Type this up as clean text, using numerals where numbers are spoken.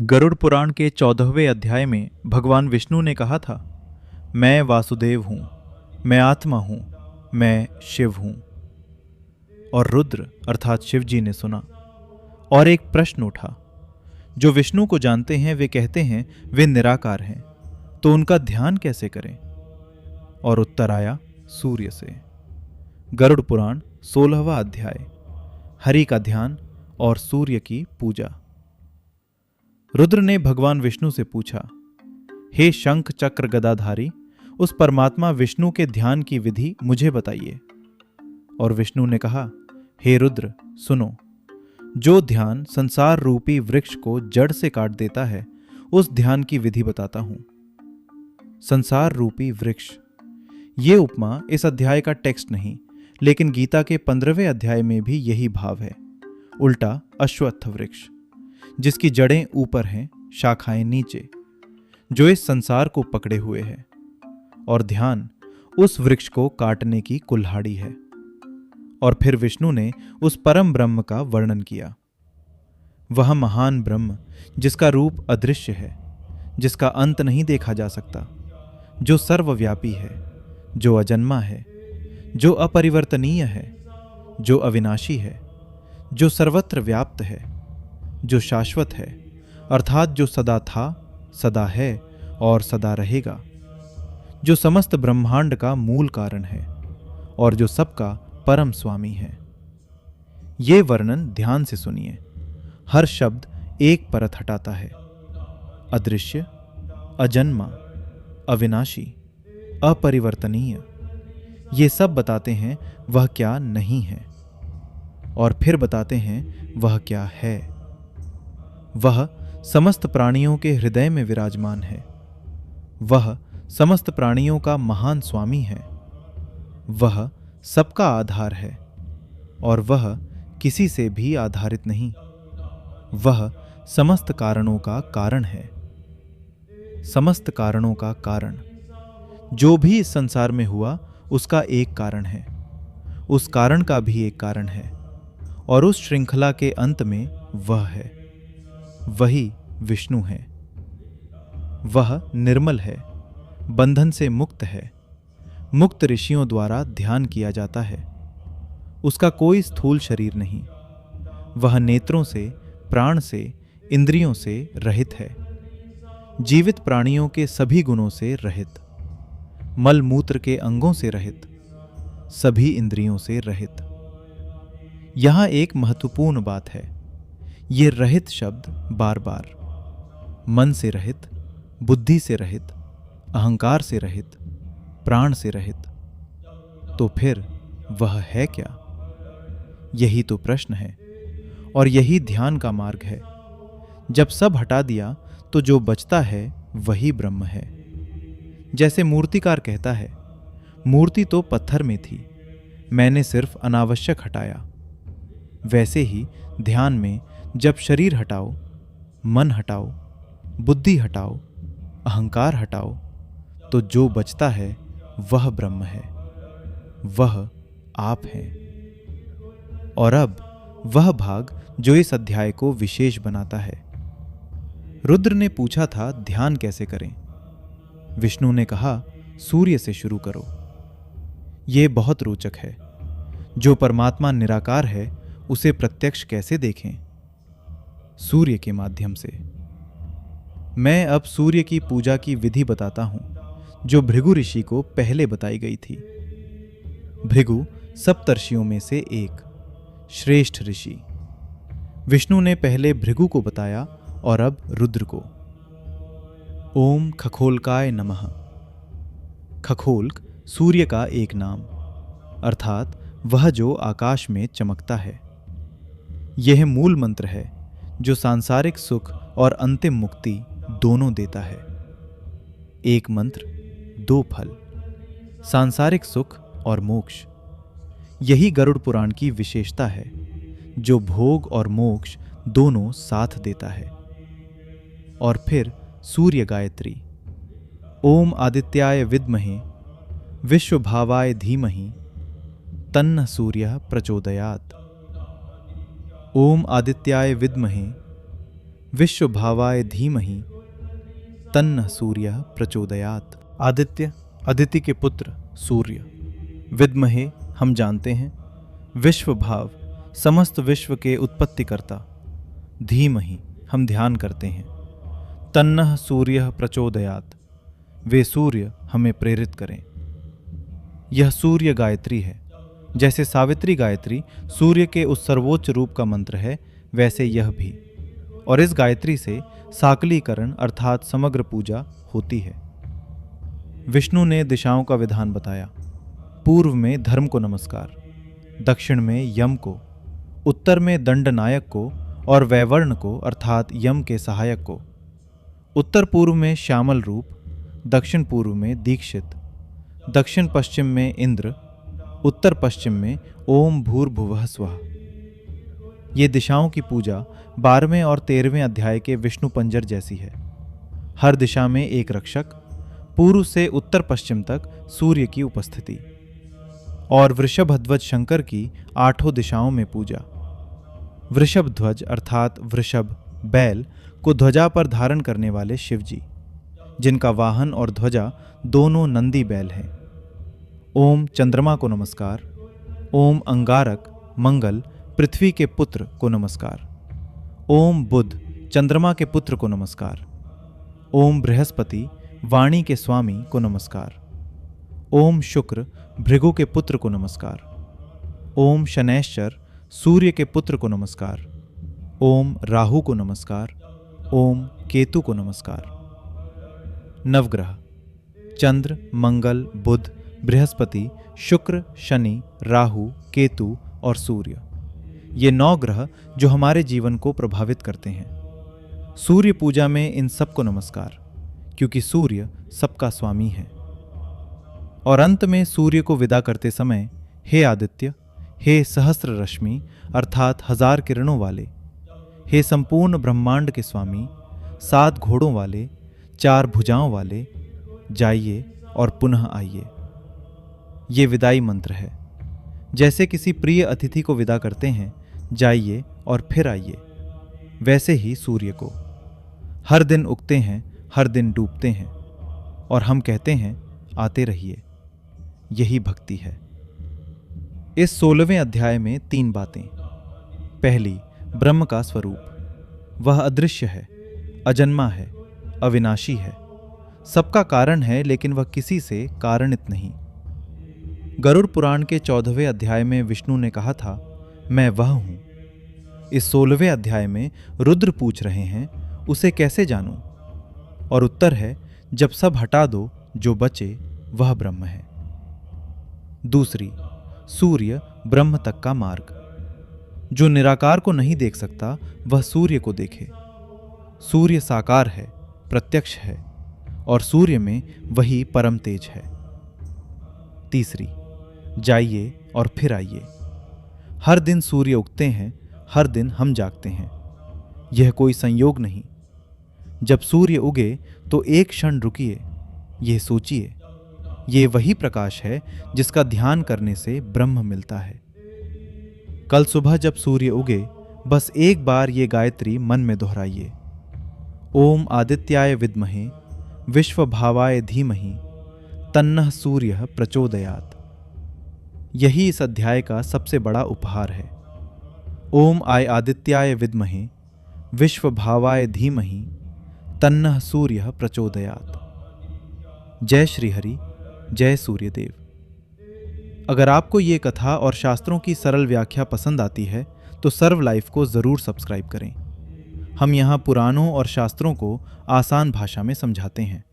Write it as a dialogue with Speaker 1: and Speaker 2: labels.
Speaker 1: गरुड़ पुराण के 14वें अध्याय में भगवान विष्णु ने कहा था, मैं वासुदेव हूँ, मैं आत्मा हूँ, मैं शिव हूँ। और रुद्र अर्थात शिव जी ने सुना और एक प्रश्न उठा। जो विष्णु को जानते हैं वे कहते हैं वे निराकार हैं, तो उनका ध्यान कैसे करें? और उत्तर आया सूर्य से। गरुड़ पुराण 16वां अध्याय, हरि का ध्यान और सूर्य की पूजा। रुद्र ने भगवान विष्णु से पूछा, हे शंख चक्र गदाधारी, उस परमात्मा विष्णु के ध्यान की विधि मुझे बताइए। और विष्णु ने कहा, हे रुद्र सुनो, जो ध्यान संसार रूपी वृक्ष को जड़ से काट देता है उस ध्यान की विधि बताता हूं। संसार रूपी वृक्ष, ये उपमा इस अध्याय का टेक्स्ट नहीं, लेकिन गीता के 15वें अध्याय में भी यही भाव है। उल्टा अश्वत्थ वृक्ष, जिसकी जड़ें ऊपर हैं, शाखाएं नीचे, जो इस संसार को पकड़े हुए है, और ध्यान उस वृक्ष को काटने की कुल्हाड़ी है। और फिर विष्णु ने उस परम ब्रह्म का वर्णन किया। वह महान ब्रह्म जिसका रूप अदृश्य है, जिसका अंत नहीं देखा जा सकता, जो सर्वव्यापी है, जो अजन्मा है, जो अपरिवर्तनीय है, जो अविनाशी है, जो सर्वत्र व्याप्त है, जो शाश्वत है, अर्थात जो सदा था, सदा है और सदा रहेगा, जो समस्त ब्रह्मांड का मूल कारण है और जो सबका परम स्वामी है। ये वर्णन ध्यान से सुनिए। हर शब्द एक परत हटाता है। अदृश्य, अजन्मा, अविनाशी, अपरिवर्तनीय, ये सब बताते हैं वह क्या नहीं है, और फिर बताते हैं वह क्या है। वह समस्त प्राणियों के हृदय में विराजमान है। वह समस्त प्राणियों का महान स्वामी है। वह सबका आधार है और वह किसी से भी आधारित नहीं। वह समस्त कारणों का कारण है। समस्त कारणों का कारण, जो भी इस संसार में हुआ उसका एक कारण है, उस कारण का भी एक कारण है, और उस श्रृंखला के अंत में वह है। वही विष्णु है। वह निर्मल है, बंधन से मुक्त है, मुक्त ऋषियों द्वारा ध्यान किया जाता है। उसका कोई स्थूल शरीर नहीं। वह नेत्रों से, प्राण से, इंद्रियों से रहित है, जीवित प्राणियों के सभी गुणों से रहित, मल मूत्र के अंगों से रहित, सभी इंद्रियों से रहित। यहां एक महत्वपूर्ण बात है। ये रहित शब्द बार बार, मन से रहित, बुद्धि से रहित, अहंकार से रहित, प्राण से रहित, तो फिर वह है क्या? यही तो प्रश्न है, और यही ध्यान का मार्ग है। जब सब हटा दिया तो जो बचता है वही ब्रह्म है। जैसे मूर्तिकार कहता है, मूर्ति तो पत्थर में थी, मैंने सिर्फ अनावश्यक हटाया। वैसे ही ध्यान में जब शरीर हटाओ, मन हटाओ, बुद्धि हटाओ, अहंकार हटाओ, तो जो बचता है वह ब्रह्म है, वह आप हैं। और अब वह भाग जो इस अध्याय को विशेष बनाता है। रुद्र ने पूछा था ध्यान कैसे करें। विष्णु ने कहा, सूर्य से शुरू करो। यह बहुत रोचक है। जो परमात्मा निराकार है उसे प्रत्यक्ष कैसे देखें? सूर्य के माध्यम से। मैं अब सूर्य की पूजा की विधि बताता हूं, जो भृगु ऋषि को पहले बताई गई थी। भृगु सप्तर्षियों में से एक, श्रेष्ठ ऋषि। विष्णु ने पहले भृगु को बताया और अब रुद्र को। ओम खखोलकाय नमः। खखोल्क सूर्य का एक नाम, अर्थात वह जो आकाश में चमकता है। यह मूल मंत्र है जो सांसारिक सुख और अंतिम मुक्ति दोनों देता है। एक मंत्र, दो फल, सांसारिक सुख और मोक्ष। यही गरुड़ पुराण की विशेषता है, जो भोग और मोक्ष दोनों साथ देता है। और फिर सूर्य गायत्री। ओम आदित्याय विद्महे विश्वभावाय धीमहि तन्नः सूर्यः प्रचोदयात्। ओम आदित्याय विद्महे विश्व भावाय धीमहि तन्नः सूर्यः प्रचोदयात्। आदित्य, अदिति के पुत्र सूर्य। विद्महे, हम जानते हैं। विश्व भाव, समस्त विश्व के उत्पत्तिकर्ता। धीमहि, हम ध्यान करते हैं। तन्नः सूर्यः प्रचोदयात्, वे सूर्य हमें प्रेरित करें। यह सूर्य गायत्री है। जैसे सावित्री गायत्री सूर्य के उस सर्वोच्च रूप का मंत्र है, वैसे यह भी। और इस गायत्री से साकलीकरण अर्थात समग्र पूजा होती है। विष्णु ने दिशाओं का विधान बताया। पूर्व में धर्म को नमस्कार, दक्षिण में यम को, उत्तर में दंडनायक को और वैवर्ण को अर्थात यम के सहायक को। उत्तर पूर्व में श्यामल रूप, दक्षिण पूर्व में दीक्षित, दक्षिण पश्चिम में इंद्र, उत्तर पश्चिम में ओम भूर्भुवः स्वः। ये दिशाओं की पूजा 12वें और 13वें अध्याय के विष्णु पंजर जैसी है। हर दिशा में एक रक्षक, पूर्व से उत्तर पश्चिम तक सूर्य की उपस्थिति, और वृषभ ध्वज शंकर की 8 दिशाओं में पूजा। वृषभ ध्वज अर्थात वृषभ बैल को ध्वजा पर धारण करने वाले शिवजी, जिनका वाहन और ध्वजा दोनों नंदी बैल हैं। ओम चंद्रमा को नमस्कार। ओम अंगारक मंगल पृथ्वी के पुत्र को नमस्कार। ओम बुध चंद्रमा के पुत्र को नमस्कार। ओम बृहस्पति वाणी के स्वामी को नमस्कार। ओम शुक्र भृगु के पुत्र को नमस्कार। ओम शनैश्चर सूर्य के पुत्र को नमस्कार। ओम राहु को नमस्कार। ओम केतु को नमस्कार। नवग्रह चंद्र, मंगल, बुध, बृहस्पति, शुक्र, शनि, राहु, केतु और सूर्य, ये 9 ग्रह जो हमारे जीवन को प्रभावित करते हैं। सूर्य पूजा में इन सबको नमस्कार, क्योंकि सूर्य सबका स्वामी है। और अंत में सूर्य को विदा करते समय, हे आदित्य, हे सहस्त्र रश्मि अर्थात 1000 किरणों वाले, हे संपूर्ण ब्रह्मांड के स्वामी, 7 घोड़ों वाले, 4 भुजाओं वाले, जाइए और पुनः आइए। ये विदाई मंत्र है। जैसे किसी प्रिय अतिथि को विदा करते हैं, जाइए और फिर आइए, वैसे ही सूर्य को। हर दिन उगते हैं, हर दिन डूबते हैं, और हम कहते हैं आते रहिए। यही भक्ति है। इस 16वें अध्याय में 3 बातें। पहली, ब्रह्म का स्वरूप। वह अदृश्य है, अजन्मा है, अविनाशी है, सबका कारण है, लेकिन वह किसी से कारणित नहीं। गरुड़ पुराण के 14वें अध्याय में विष्णु ने कहा था, मैं वह हूं। इस 16वें अध्याय में रुद्र पूछ रहे हैं, उसे कैसे जानूं? और उत्तर है, जब सब हटा दो, जो बचे वह ब्रह्म है। दूसरी, सूर्य ब्रह्म तक का मार्ग। जो निराकार को नहीं देख सकता, वह सूर्य को देखे। सूर्य साकार है, प्रत्यक्ष है, और सूर्य में वही परम तेज है। तीसरी, जाइए और फिर आइए। हर दिन सूर्य उगते हैं, हर दिन हम जागते हैं। यह कोई संयोग नहीं। जब सूर्य उगे तो एक क्षण रुकिए, यह सोचिए, ये वही प्रकाश है जिसका ध्यान करने से ब्रह्म मिलता है। कल सुबह जब सूर्य उगे, बस एक बार ये गायत्री मन में दोहराइए। ओम आदित्याय विद्महे विश्वभावाय धीमहि तन्नः सूर्यः प्रचोदयात्। यही इस अध्याय का सबसे बड़ा उपहार है। ओम आदित्याय विद्महे विश्वभावाय धीमहि तन्नः सूर्यः प्रचोदयात्। जय श्री हरि, जय सूर्यदेव। अगर आपको ये कथा और शास्त्रों की सरल व्याख्या पसंद आती है तो सर्व लाइफ को ज़रूर सब्सक्राइब करें। हम यहाँ पुराणों और शास्त्रों को आसान भाषा में समझाते हैं।